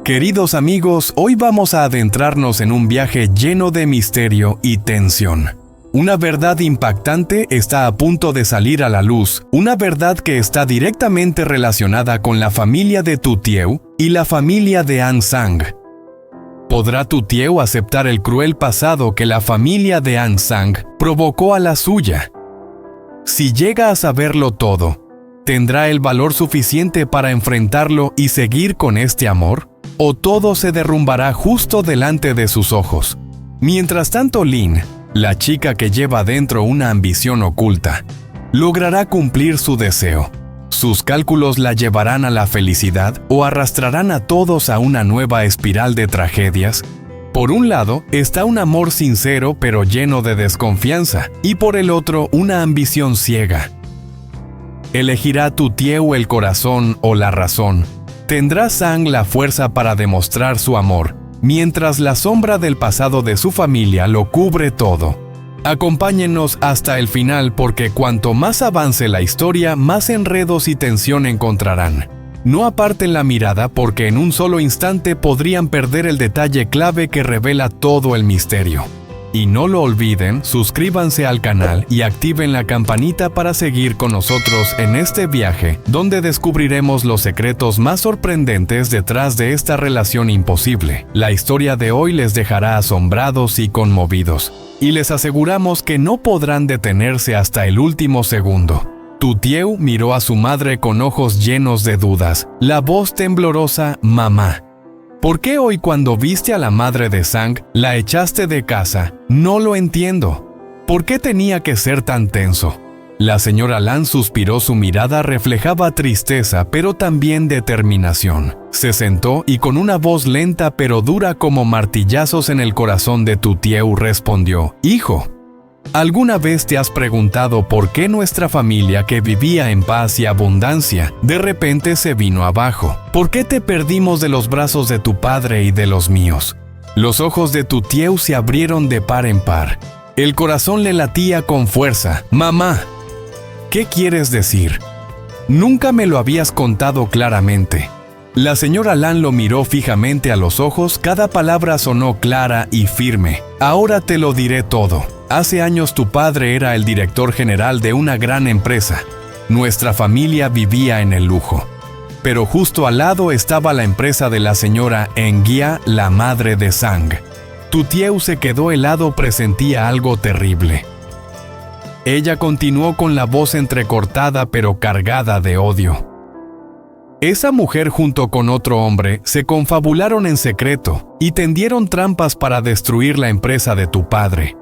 Queridos amigos, hoy vamos a adentrarnos en un viaje lleno de misterio y tensión. Una verdad impactante está a punto de salir a la luz, una verdad que está directamente relacionada con la familia de Tutieu y la familia de An Sang. ¿Podrá Tutieu aceptar el cruel pasado que la familia de An Sang provocó a la suya? Si llega a saberlo todo, ¿tendrá el valor suficiente para enfrentarlo y seguir con este amor? ¿O todo se derrumbará justo delante de sus ojos? Mientras tanto, Lin, la chica que lleva dentro una ambición oculta, logrará cumplir su deseo. ¿Sus cálculos la llevarán a la felicidad o arrastrarán a todos a una nueva espiral de tragedias? Por un lado está un amor sincero pero lleno de desconfianza, y por el otro una ambición ciega. ¿Elegirá Tutieu el corazón o la razón? ¿Tendrá Sang la fuerza para demostrar su amor, mientras la sombra del pasado de su familia lo cubre todo? Acompáñennos hasta el final porque cuanto más avance la historia, más enredos y tensión encontrarán. No aparten la mirada porque en un solo instante podrían perder el detalle clave que revela todo el misterio. Y no lo olviden, suscríbanse al canal y activen la campanita para seguir con nosotros en este viaje, donde descubriremos los secretos más sorprendentes detrás de esta relación imposible. La historia de hoy les dejará asombrados y conmovidos, y les aseguramos que no podrán detenerse hasta el último segundo. Tutieu miró a su madre con ojos llenos de dudas, la voz temblorosa, «Mamá, ¿por qué hoy cuando viste a la madre de Sang, la echaste de casa? No lo entiendo. ¿Por qué tenía que ser tan tenso?» La señora Lan suspiró, su mirada reflejaba tristeza, pero también determinación. Se sentó y con una voz lenta pero dura como martillazos en el corazón de Tutieu respondió, «Hijo, ¿alguna vez te has preguntado por qué nuestra familia que vivía en paz y abundancia de repente se vino abajo? ¿Por qué te perdimos de los brazos de tu padre y de los míos?» Los ojos de Tutieu se abrieron de par en par. El corazón le latía con fuerza. «Mamá, ¿qué quieres decir? Nunca me lo habías contado claramente». La señora Lan lo miró fijamente a los ojos, cada palabra sonó clara y firme. «Ahora te lo diré todo. Hace años tu padre era el director general de una gran empresa. Nuestra familia vivía en el lujo. Pero justo al lado estaba la empresa de la señora Engia, la madre de Sang. Tutieu se quedó helado, presentía algo terrible. Ella continuó con la voz entrecortada pero cargada de odio. Esa mujer junto con otro hombre se confabularon en secreto y tendieron trampas para destruir la empresa de tu padre.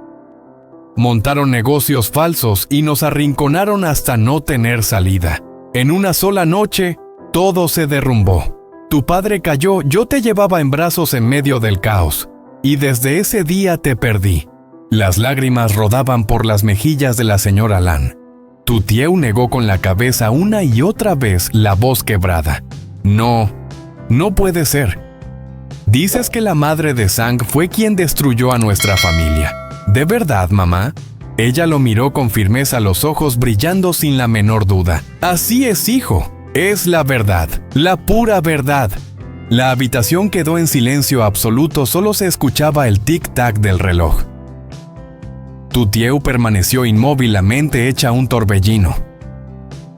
Montaron negocios falsos y nos arrinconaron hasta no tener salida. En una sola noche, todo se derrumbó. Tu padre cayó, yo te llevaba en brazos en medio del caos, y desde ese día te perdí». Las lágrimas rodaban por las mejillas de la señora Lan. Tutieu negó con la cabeza una y otra vez, la voz quebrada. «No, no puede ser. Dices que la madre de Sang fue quien destruyó a nuestra familia. ¿De verdad, mamá?» Ella lo miró con firmeza, los ojos brillando sin la menor duda. «Así es, hijo. Es la verdad, la pura verdad». La habitación quedó en silencio absoluto, solo se escuchaba el tic-tac del reloj. Tutieu permaneció inmóvil, la mente hecha un torbellino.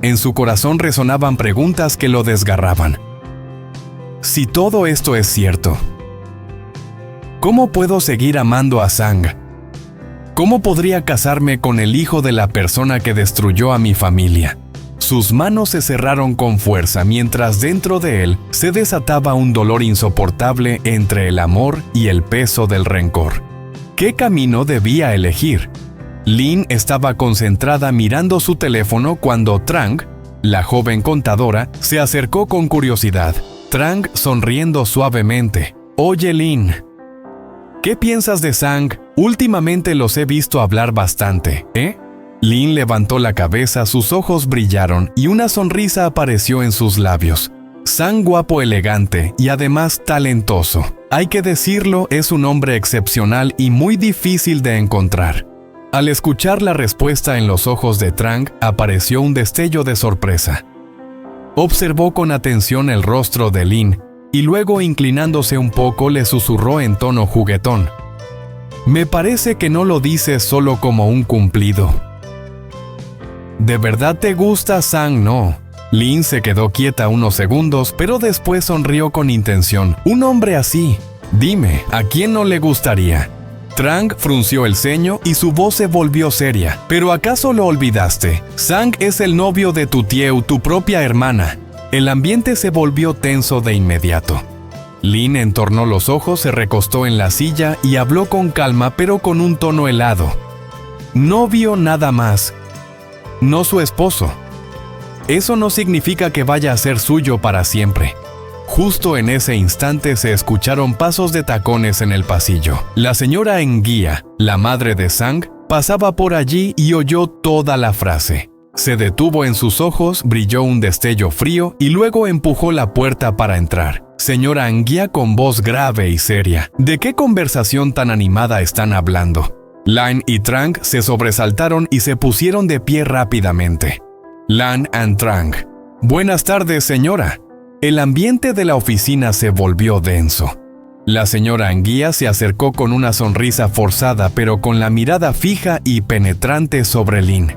En su corazón resonaban preguntas que lo desgarraban. Si todo esto es cierto, ¿cómo puedo seguir amando a Sang? ¿Cómo podría casarme con el hijo de la persona que destruyó a mi familia? Sus manos se cerraron con fuerza mientras dentro de él se desataba un dolor insoportable entre el amor y el peso del rencor. ¿Qué camino debía elegir? Lin estaba concentrada mirando su teléfono cuando Trang, la joven contadora, se acercó con curiosidad. Trang sonriendo suavemente. «Oye, Lin, ¿qué piensas de Sang? Últimamente los he visto hablar bastante, ¿eh?» Lin levantó la cabeza, sus ojos brillaron y una sonrisa apareció en sus labios. Sang, guapo, elegante y además talentoso. Hay que decirlo, es un hombre excepcional y muy difícil de encontrar. Al escuchar la respuesta en los ojos de Trang, apareció un destello de sorpresa. Observó con atención el rostro de Lin y luego inclinándose un poco le susurró en tono juguetón: «Me parece que no lo dices solo como un cumplido». «¿De verdad te gusta, Sang, no?» Lin se quedó quieta unos segundos, pero después sonrió con intención. «Un hombre así. Dime, ¿a quién no le gustaría?» Trang frunció el ceño y su voz se volvió seria. «¿Pero acaso lo olvidaste? Sang es el novio de tu Tieu, tu propia hermana». El ambiente se volvió tenso de inmediato. Lin entornó los ojos, se recostó en la silla y habló con calma pero con un tono helado. «Novio nada más. No su esposo. Eso no significa que vaya a ser suyo para siempre». Justo en ese instante se escucharon pasos de tacones en el pasillo. La señora Enguía, la madre de Sang, pasaba por allí y oyó toda la frase. Se detuvo en sus ojos, brilló un destello frío y luego empujó la puerta para entrar. Señora Enguía con voz grave y seria: «¿De qué conversación tan animada están hablando?» Lan y Trang se sobresaltaron y se pusieron de pie rápidamente. Lan and Trang: «Buenas tardes, señora». El ambiente de la oficina se volvió denso. La señora Enguía se acercó con una sonrisa forzada pero con la mirada fija y penetrante sobre Lin.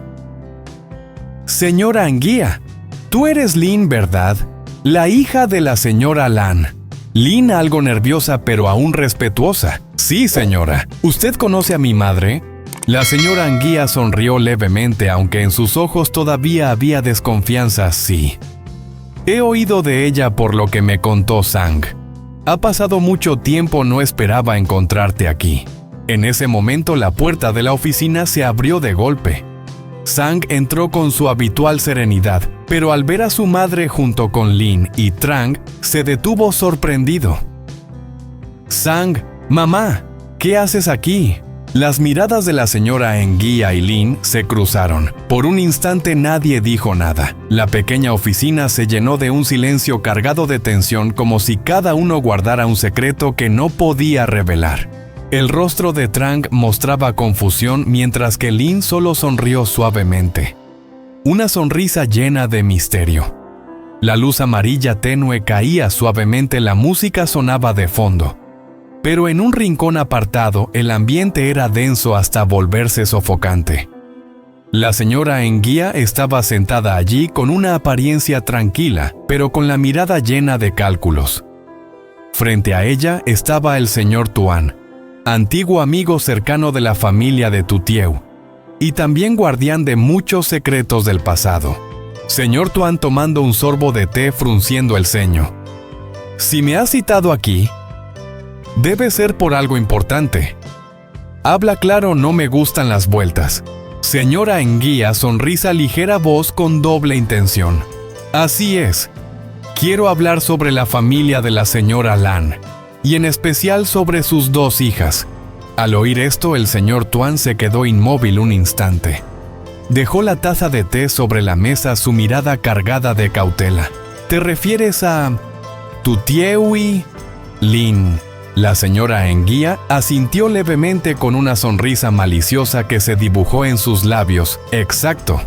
«Señora Enguía, tú eres Lin, ¿verdad? La hija de la señora Lan». Lin, algo nerviosa pero aún respetuosa: «Sí, señora. ¿Usted conoce a mi madre?» La señora Enguía sonrió levemente, aunque en sus ojos todavía había desconfianza. «Sí. He oído de ella por lo que me contó Sang. Ha pasado mucho tiempo, no esperaba encontrarte aquí». En ese momento la puerta de la oficina se abrió de golpe. Sang entró con su habitual serenidad, pero al ver a su madre junto con Lin y Trang, se detuvo sorprendido. «Sang, mamá, ¿qué haces aquí?» Las miradas de la señora Enguía y Lin se cruzaron. Por un instante nadie dijo nada. La pequeña oficina se llenó de un silencio cargado de tensión, como si cada uno guardara un secreto que no podía revelar. El rostro de Trang mostraba confusión, mientras que Lin solo sonrió suavemente. Una sonrisa llena de misterio. La luz amarilla tenue caía suavemente, la música sonaba de fondo. Pero en un rincón apartado, el ambiente era denso hasta volverse sofocante. La señora Enguía estaba sentada allí con una apariencia tranquila, pero con la mirada llena de cálculos. Frente a ella estaba el señor Tuan, antiguo amigo cercano de la familia de tu Tieu, y también guardián de muchos secretos del pasado. Señor Tuan tomando un sorbo de té, frunciendo el ceño. «Si me has citado aquí, debe ser por algo importante. Habla claro, no me gustan las vueltas». Señora Enguía, sonrisa ligera, voz con doble intención. «Así es. Quiero hablar sobre la familia de la señora Lan, y en especial sobre sus dos hijas». Al oír esto, el señor Tuan se quedó inmóvil un instante. Dejó la taza de té sobre la mesa, su mirada cargada de cautela. «¿Te refieres a tu Tieu y Lin?» La señora Enguía asintió levemente con una sonrisa maliciosa que se dibujó en sus labios. «Exacto.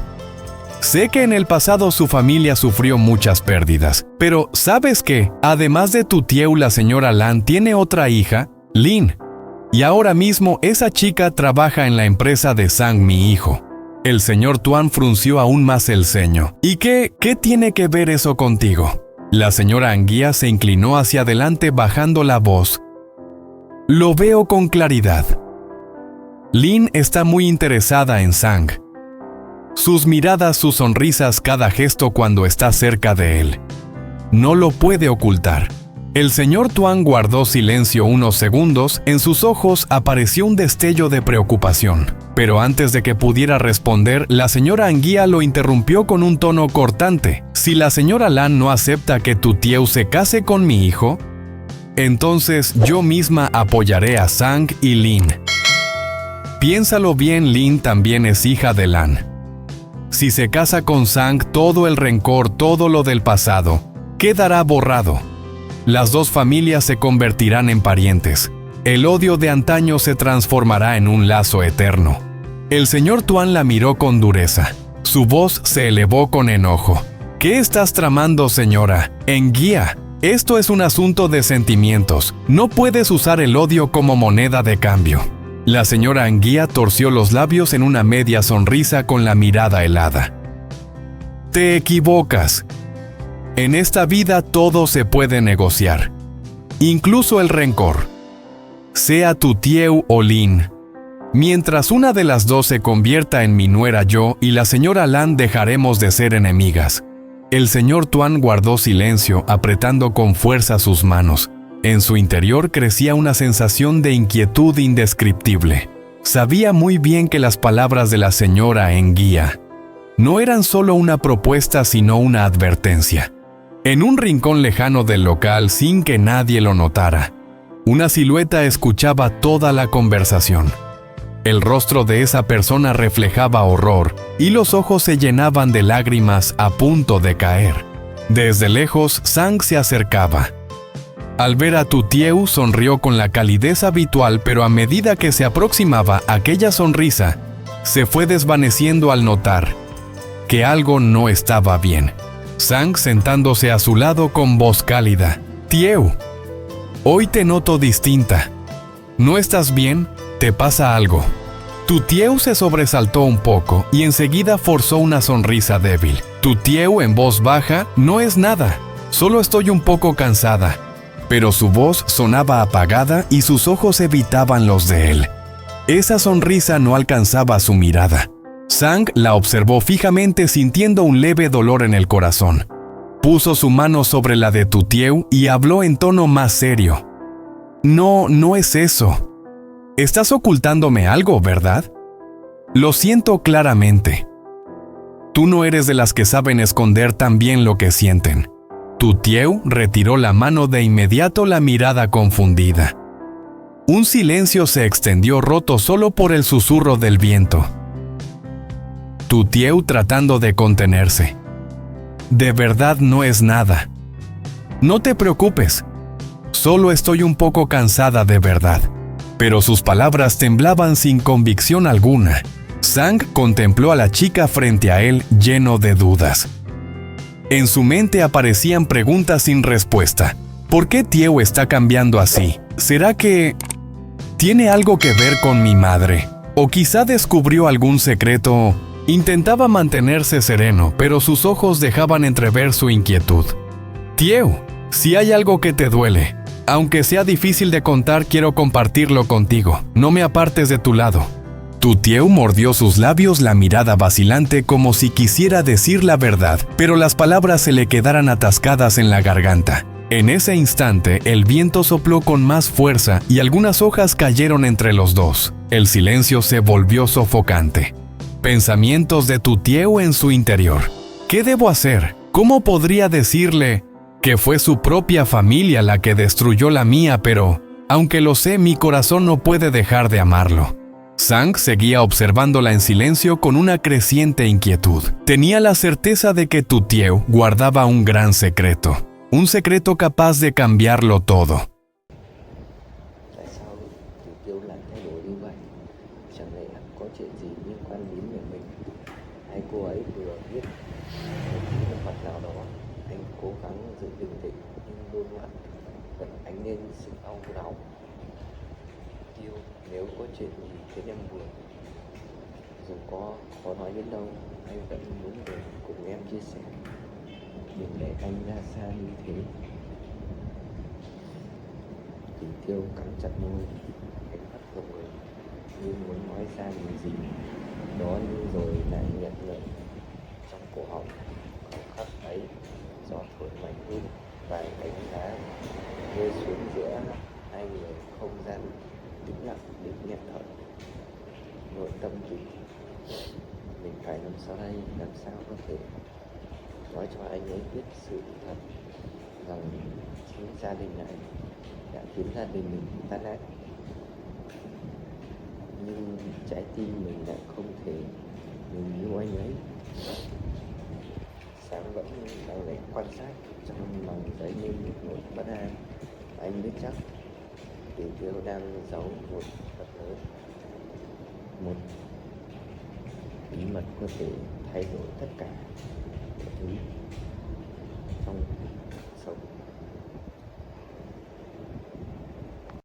Sé que en el pasado su familia sufrió muchas pérdidas, pero ¿sabes qué? Además de tu Tieu, la señora Lan tiene otra hija, Lin. Y ahora mismo esa chica trabaja en la empresa de Sang, mi hijo». El señor Tuan frunció aún más el ceño. «¿Y qué tiene que ver eso contigo?» La señora Enguía se inclinó hacia adelante bajando la voz. «Lo veo con claridad. Lin está muy interesada en Sang. Sus miradas, sus sonrisas, cada gesto cuando está cerca de él. No lo puede ocultar». El señor Tuan guardó silencio unos segundos, en sus ojos apareció un destello de preocupación. Pero antes de que pudiera responder, la señora Enguía lo interrumpió con un tono cortante. «Si la señora Lan no acepta que tu Tieu se case con mi hijo, entonces yo misma apoyaré a Sang y Lin. Piénsalo bien, Lin también es hija de Lan. Si se casa con Sang, todo el rencor, todo lo del pasado, quedará borrado. Las dos familias se convertirán en parientes. El odio de antaño se transformará en un lazo eterno». El señor Tuan la miró con dureza. Su voz se elevó con enojo. «¿Qué estás tramando, señora Enguía? Esto es un asunto de sentimientos. No puedes usar el odio como moneda de cambio. La señora Anguía torció los labios en una media sonrisa con la mirada helada. Te equivocas. En esta vida todo se puede negociar, incluso el rencor. Sea tu Tieu o Lin. Mientras una de las dos se convierta en mi nuera, yo y la señora Lan dejaremos de ser enemigas. El señor Tuan guardó silencio, apretando con fuerza sus manos. En su interior crecía una sensación de inquietud indescriptible. Sabía muy bien que las palabras de la señora Anguía no eran solo una propuesta, sino una advertencia. En un rincón lejano del local, sin que nadie lo notara, una silueta escuchaba toda la conversación. El rostro de esa persona reflejaba horror y los ojos se llenaban de lágrimas a punto de caer. Desde lejos, Sang se acercaba. Al ver a Tu Tieu, sonrió con la calidez habitual, pero a medida que se aproximaba, aquella sonrisa se fue desvaneciendo al notar que algo no estaba bien. Sang, sentándose a su lado con voz cálida. Tieu, hoy te noto distinta. ¿No estás bien? ¿Te pasa algo? Tu Tieu se sobresaltó un poco y enseguida forzó una sonrisa débil. Tu Tieu, en voz baja, no es nada, solo estoy un poco cansada. Pero su voz sonaba apagada y sus ojos evitaban los de él. Esa sonrisa no alcanzaba su mirada. Sang la observó fijamente, sintiendo un leve dolor en el corazón. Puso su mano sobre la de Tu Tieu y habló en tono más serio. No es eso. Estás ocultándome algo, ¿verdad? Lo siento claramente. Tú no eres de las que saben esconder tan bien lo que sienten. Tu Tieu retiró la mano de inmediato, la mirada confundida. Un silencio se extendió, roto solo por el susurro del viento. Tu Tieu tratando de contenerse. De verdad no es nada. No te preocupes. Solo estoy un poco cansada de verdad. Pero sus palabras temblaban sin convicción alguna. Sang contempló a la chica frente a él, lleno de dudas. En su mente aparecían preguntas sin respuesta. ¿Por qué Tieu está cambiando así? ¿Será que tiene algo que ver con mi madre? ¿O quizá descubrió algún secreto? Intentaba mantenerse sereno, pero sus ojos dejaban entrever su inquietud. Tieu, si hay algo que te duele, aunque sea difícil de contar, quiero compartirlo contigo. No me apartes de tu lado. Tu Tieu mordió sus labios, la mirada vacilante, como si quisiera decir la verdad, pero las palabras se le quedaran atascadas en la garganta. En ese instante, el viento sopló con más fuerza y algunas hojas cayeron entre los dos. El silencio se volvió sofocante. Pensamientos de Tu Tieu en su interior. ¿Qué debo hacer? ¿Cómo podría decirle que fue su propia familia la que destruyó la mía? Pero, aunque lo sé, mi corazón no puede dejar de amarlo. Sang seguía observándola en silencio con una creciente inquietud. Tenía la certeza de que Tu Tieu guardaba un gran secreto. Un secreto capaz de cambiarlo todo. Tại sao Tiểu Kiều lại thay đổi như vậy? Chẳng lẽ có chuyện gì liên quan đến mẹ mình? Hay cô ấy vừa viết một cái mặt nào đó? Anh cố gắng giữ bình tĩnh nhưng đôi mắt vẫn ánh lên sự đau đớn. Kiều, nếu có chuyện gì khiến em buồn, dù có khó nói đến đâu, anh vẫn muốn về cùng em chia sẻ. Đừng để anh ra xa như thế. Tiểu Kiều cắn chặt môi, ánh mắt của người như muốn nói ra điều gì đó, nhưng rồi lại nhận lời. Trong cổ họng khoảnh khắc ấy, gió thổi mạnh hơn vài cánh lá rơi xuống giữa hai người, không gian tĩnh lặng đến nghẹt thở. Nội tâm kỳ, mình phải làm sao đây, làm sao có thể nói cho anh ấy biết sự thật rằng chính gia đình này đã khiến gia đình mình tan nát, nhưng trái tim mình lại không thể ngừng yêu anh ấy. Sáng vẫn lặng lẽ quan sát, trong lòng dấy lên một nỗi bất an. Anh biết chắc Tiểu Kiều đang giấu một vật lớn, một bí mật có thể thay đổi tất cả mọi thứ trong